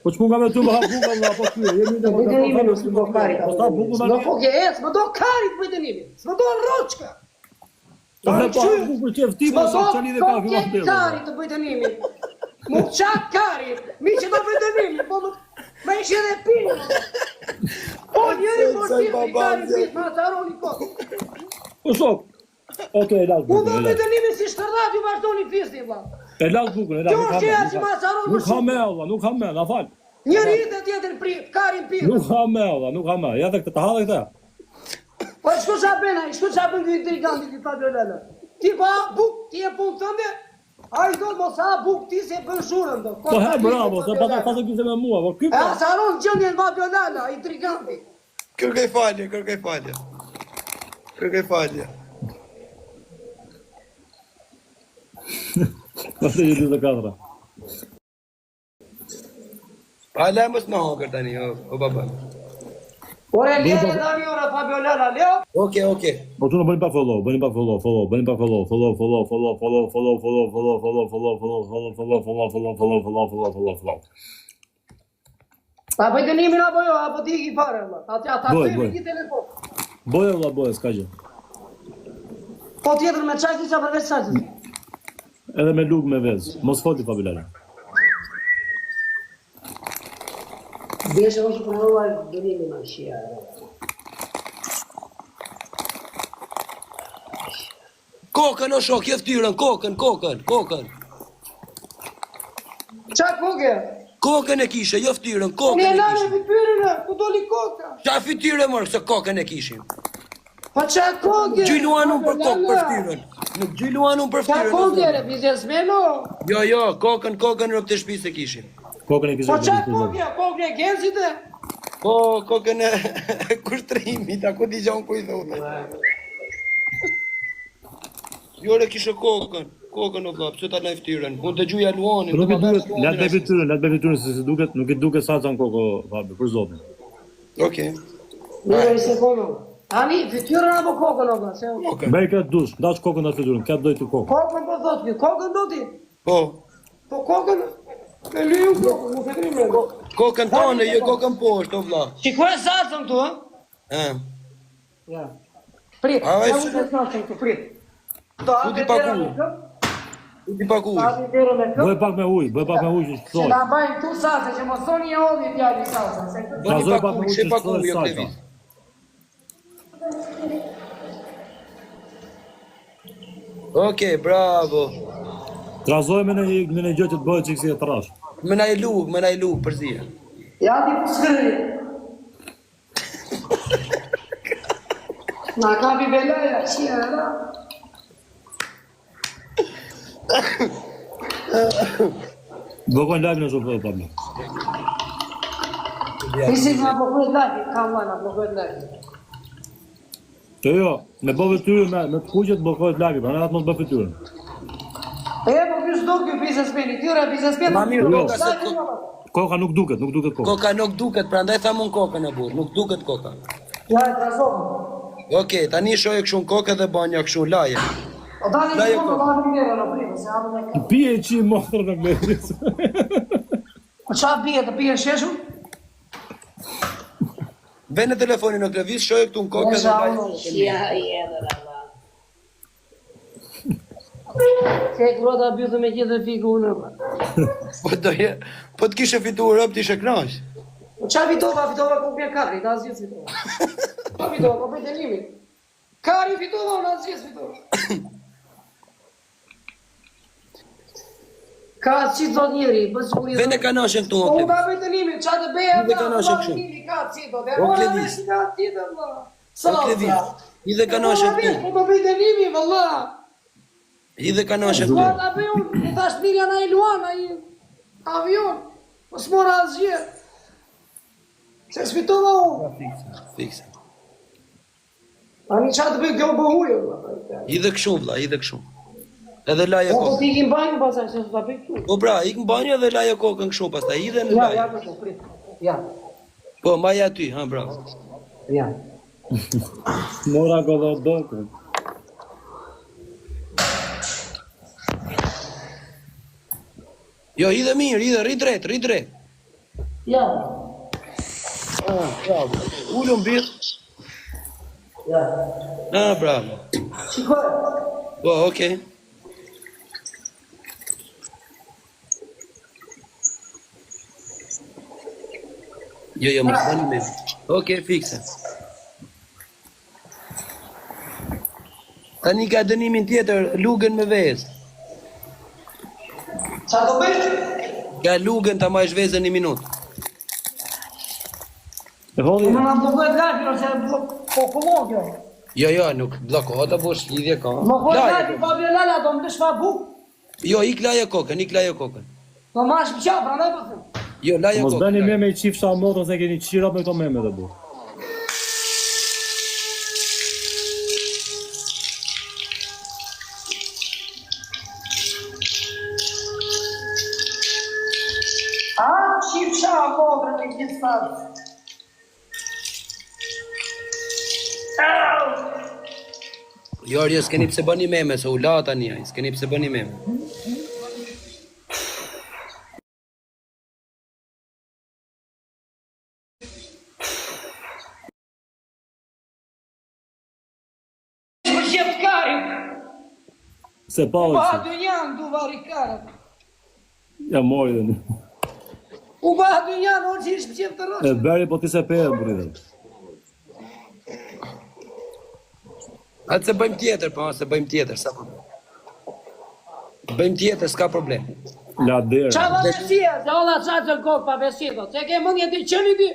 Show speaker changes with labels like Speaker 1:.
Speaker 1: Po ç'mu nga me ty më hap buka valla, po ty, jemi në
Speaker 2: Bëjtënimi s'më kari.
Speaker 1: Po sta buku
Speaker 2: S'më po gjes, më do karit bëjtënimi. S'më do roçka.
Speaker 1: Po ne pa bukur çe vti po sa çani dhe kafe më bëj.
Speaker 2: Kari të bëjtënimi. Mu çak kari. Mi që do bëjtënimi, po më ishi edhe pinë. Po njëri po ti kari më taroni kot.
Speaker 1: Po sok. Okej, las
Speaker 2: Unë do
Speaker 1: bukën.
Speaker 2: bëjtënimi si shtërdat ju vazhdoni fisni valla.
Speaker 1: E las bukën, e las. Nuk ha me valla, nuk ha me, na fal.
Speaker 2: Njëri dhe tjetër prit, karin prit.
Speaker 1: Nuk ha me valla, nuk ha me. Ja dhe këtë, ta ha dhe këtë.
Speaker 2: Po shko qa bëna, shko qa bën këtë intriganti këtë Fabiolella. Ti pa buk, ti e punë tënde, a i do të mos ha buk ti se bën shurën do.
Speaker 1: Po he, bravo, se pa ta kise me mua, po ky
Speaker 2: E
Speaker 1: pa.
Speaker 2: asaron gjëndjen Fabiolella, intriganti.
Speaker 3: Kërkoj falje, kërkoj falje. Kërkoj falje.
Speaker 1: Pastaj ju 24.
Speaker 3: Hala mos më hongër tani, o baba.
Speaker 2: Ore lere tani ora Fabiolella, leo.
Speaker 3: Okej.
Speaker 1: Po tu në bëni pa follow, bëni pa follow, bëni pa follow.
Speaker 2: Ta bëjtënimin apo jo, apo ti i fare valla. Ta bëjmë një telefon.
Speaker 1: Boja valla, boja, s'ka gjë.
Speaker 2: Po tjetër me çaj ti ça përveç çajit.
Speaker 1: Edhe me lugë me vezë, mos foti Fabiolella.
Speaker 2: Deshe është përnuar dënimi ma shia.
Speaker 3: Kokën o shok, je ftyrën, kokën.
Speaker 2: Qa koke?
Speaker 3: Kokën e kishe, jo ftyrën, kokën
Speaker 2: Ne
Speaker 3: e
Speaker 2: nane
Speaker 3: kishe.
Speaker 2: fytyrën, ku doli koka?
Speaker 3: Qa fytyrë mërë, se kokën e kishim.
Speaker 2: Po qa koke?
Speaker 3: Gjyluan unë për kokë për ftyrën. Nuk gjyluan unë për
Speaker 2: Qa
Speaker 3: ftyrën.
Speaker 2: koke re, biznesmeno?
Speaker 3: Jo, kokën rëp të shtëpisë e kishim.
Speaker 1: Kokën e
Speaker 2: Po
Speaker 1: kishë.
Speaker 2: qa koke e genzite?
Speaker 3: Po, kokën e kushtrimit, a ku di gjonë ku i thotë. Jore kishe kokën o vla, pëse ta laj ftyrën. Unë të gjuja Luanin.
Speaker 1: Nuk i duket, le të bëj fytyrën se si duket, nuk i duket sa në kokë Fabi, për zotin.
Speaker 3: Okej.
Speaker 2: Mirë se kono. Ani, fytyrën apo kokën o vla?
Speaker 1: Bëj këtë dush, ndash kokën atë fytyrën, këtë doj të kokë.
Speaker 2: Kokën po thot kjo, kokën do ti?
Speaker 3: Po,
Speaker 2: Po kokën, me lyu kokën, nuk e krim me kokën.
Speaker 3: kokën tonë, jo kokën poshtë, o vla.
Speaker 2: Shikoj salsën tu, ha? Ja. Prit,
Speaker 3: A,
Speaker 2: ja
Speaker 3: e,
Speaker 2: u të salsën tu, prit.
Speaker 3: Ku ti paku? U ti paku.
Speaker 1: Bëj pak me ujë që
Speaker 2: Se
Speaker 1: shtoj.
Speaker 2: na bajnë tu salsa, që mos thoni e odhi djali salsa. Se këtë
Speaker 3: Bëni
Speaker 1: pak me
Speaker 3: paku,
Speaker 1: ujë
Speaker 3: she
Speaker 1: që
Speaker 3: paku,
Speaker 1: shtoj
Speaker 3: jo
Speaker 1: salsa.
Speaker 3: klevis. Okej, bravo.
Speaker 1: Trazojme në një gjë që të bëhet çiksi e trash.
Speaker 3: Me na i lu, përzia.
Speaker 2: ja ti ku sërri. Na kapi belaja, qia, da.
Speaker 1: Bëgojnë live në shumë të Pablo.
Speaker 2: Nisi nga blokojt lagi, kam vana, blokojt lagi.
Speaker 1: Jo, me bë fytyrën me të kuqet bllokohet lagi, prandaj atë mos bë fytyrën.
Speaker 2: E, po kjo s'do kjo biznesmeni, tyre biznesmeni.
Speaker 3: Ma mirë,
Speaker 1: Jo.
Speaker 3: koka se
Speaker 1: Koka nuk duket koka.
Speaker 3: koka nuk duket, prandaj thamun kokën e burr, nuk duket koka.
Speaker 2: Ja, e trazovë.
Speaker 3: Okej, tani shoje kështu kokë dhe banja kështu laje.
Speaker 2: O tani
Speaker 3: Laje
Speaker 2: që
Speaker 3: kokë.
Speaker 2: konë të mirë në primë, se amë në...
Speaker 1: Pije qi motrën në blerës.
Speaker 2: O qa bije të pije sheshu?
Speaker 3: Ve në telefonin në klevis, shoje këtu në kokë dhe laje.
Speaker 2: Ja, edhe la. Se grota bjutë me gjithë dhe fiku unë.
Speaker 3: Po të kishe fituar rëp t'ishe knaq.
Speaker 2: O qa fitova ku bje kari, ta zhjith fitova. Qa fitova, po bëjtë nimi. Kari fitova, unë zhjith fitova. Ka qitë do njëri, bësë uri...
Speaker 3: Ve në kanashen këtu në
Speaker 2: Unë ta
Speaker 3: klevis.
Speaker 2: bëjtë nimi, qa të beja
Speaker 3: Dhe kanashe kështu.
Speaker 2: Ka qitë do, dhe
Speaker 3: O,
Speaker 2: ora
Speaker 3: Klevis.
Speaker 2: me që ka qitë do.
Speaker 3: O klevis, i dhe kanashen këtu.
Speaker 2: Po të bëjtë nimi, vëlla.
Speaker 3: I dhe kanashen
Speaker 2: Po
Speaker 3: këtu.
Speaker 2: ta bëjë unë, në tash mirja na i luan, a i avion. Po s'mora asgjë. Se s'fitova unë.
Speaker 3: Fikse.
Speaker 2: Ani qa të bëjë kjo bëhujë, vëlla.
Speaker 3: I dhe kështu vlla, i dhe kështu. Edhe laje
Speaker 2: Po
Speaker 3: kokën.
Speaker 2: ti ikim banjë, pasaj, se s'ta bëjë këtu.
Speaker 3: Po pra, ik në banjë dhe laje kokën kështu, pastaj i dhe në
Speaker 2: Ja,
Speaker 3: laje.
Speaker 2: kështu, prit. Ja,
Speaker 3: Po, maja ty, ha, bravo.
Speaker 2: ja.
Speaker 1: Mora gododokën.
Speaker 3: Jo, i dhe mirë, i dhe rrit drejt.
Speaker 2: Ja.
Speaker 3: Bravo. Ullu mbill.
Speaker 2: Ja.
Speaker 3: Bravo.
Speaker 2: Shikoj.
Speaker 3: Po, okej. Jo, më bëni me. Okej, fikse. Tani ka dënimin tjetër, lugën me vezë.
Speaker 2: Qa do bësh?
Speaker 3: Ka lugën ta majsh vezën 1 minutë.
Speaker 1: E holli,
Speaker 2: Më në bëgët gati, ose po kullon kjo.
Speaker 3: Jo, nuk bloko, ta bosh lidhje ka.
Speaker 2: Më bëgët
Speaker 3: Laje
Speaker 2: gati,
Speaker 3: kokën.
Speaker 2: pa bjellala, do më dëshfa buk.
Speaker 3: Jo, ik laje kokën.
Speaker 2: Do ma është pqa, pra ne po thëmë.
Speaker 3: Jo, laje
Speaker 1: mos
Speaker 3: kokën.
Speaker 1: bëni me i qifsha motrën se keni qira me këto meme dhe bu.
Speaker 2: A, qipësha modrën e gjithë farë.
Speaker 3: Jo, s'keni pse bëni meme, se u la tani ai, s'keni pse bëni meme.
Speaker 2: Më qëtë kari,
Speaker 1: Se pa
Speaker 2: u ba
Speaker 1: ojë.
Speaker 2: dë janë du vari karët.
Speaker 1: Ja mori dhe një.
Speaker 2: U ba dë janë, o që ishë më qëtë të
Speaker 1: E
Speaker 2: roqë.
Speaker 1: beri po ti se pe e buri.
Speaker 3: Atë se bëjmë tjetër, se bëjmë tjetër, sa problem. Bëjmë tjetër, s'ka problem.
Speaker 1: La derë.
Speaker 2: Qa va besia, se ola qa të kohë pa besia, se ke mëndje të qëni ti,